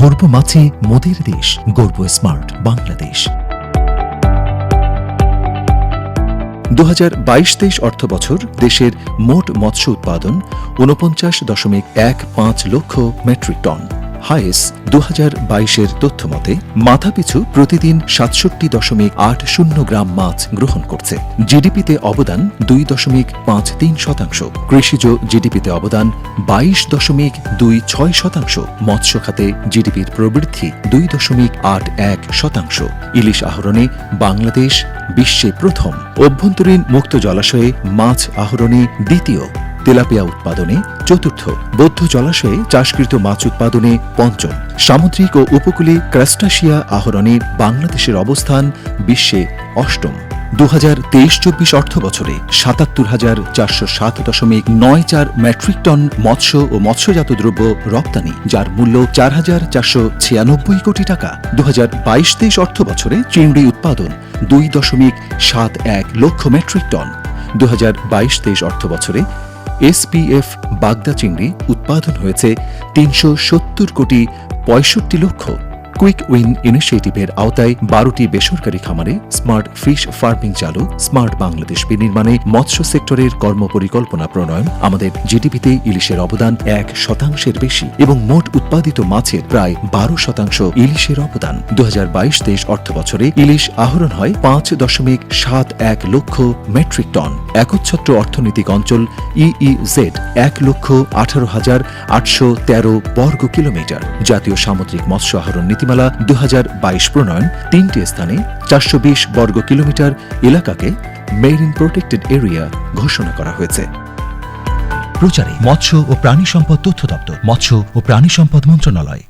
ধরব মাছে মোদের দেশ, গর্ব স্মার্ট বাংলাদেশ। 2022-23 অর্থবছর দেশের মোট মৎস্য উৎপাদন ৪৯.15 লক্ষ মেট্রিক টন। হাইস 2022-এর তথ্য মতে মাথাপিছু প্রতিদিন ৬৭.৮০ গ্রাম মাছ গ্রহণ করছে। জিডিপিতে অবদান 2.53%। কৃষিজ জিডিপিতে অবদান 22.26%। মৎস্য খাতে জিডিপির প্রবৃদ্ধি 2.81%। ইলিশ আহরণে বাংলাদেশ বিশ্বে প্রথম। অভ্যন্তরীণ মুক্ত জলাশয়ে মাছ আহরণে দ্বিতীয়। তেলাপিয়া উৎপাদনে চতুর্থ। বৌদ্ধ জলাশয়ে চাষকৃত মাছ উৎপাদনে পঞ্চম। সামুদ্রিক ও উপকূলীয় ক্রাস্টাসিয়া আহরণে বাংলাদেশের অবস্থান বিশ্বে অষ্টম। 2023-24 অর্থবছরে 77,407.94 মেট্রিক টন মৎস্য ও মৎস্যজাত দ্রব্য রপ্তানি, যার মূল্য 4,496 কোটি টাকা। 2022-23 অর্থবছরে চিংড়ি উৎপাদন 2.71 লক্ষ মেট্রিক টন। 2022-23 অর্থবছরে এসপিএফ বাগদা চিংড়ি উৎপাদন হয়েছে 370 কোটি 65 লক্ষ। কুইক উইন ইনিশিয়েটিভের আওতায় 12টি বেসরকারি খামারে স্মার্ট ফিশ ফার্মিং চালু। স্মার্ট বাংলাদেশ বিনির্মাণে মৎস্য সেক্টরের কর্মপরিকল্পনা প্রণয়ন। আমাদের জিডিপিতে ইলিশের অবদান 1% বেশি এবং মোট উৎপাদিত মাছের প্রায় 12% ইলিশের অবদান। 2022-23 অর্থবছরে ইলিশ আহরণ হয় 5.71 লক্ষ মেট্রিক টন। একচ্ছত্র অর্থনৈতিক অঞ্চল ইইজেড 1,18,813 বর্গ কিলোমিটার। জাতীয় সামুদ্রিক মৎস্য আহরণ নীতিমালা 2022 প্রণয়ন। 3টি স্থানে 420 বর্গ কিলোমিটার এলাকাকে মেরিন প্রোটেক্টেড এরিয়া ঘোষণা করা হয়েছে। প্রচারে মৎস্য ও প্রাণী সম্পদ তথ্য দপ্তর, মৎস্য ও প্রাণী সম্পদ মন্ত্রণালয়।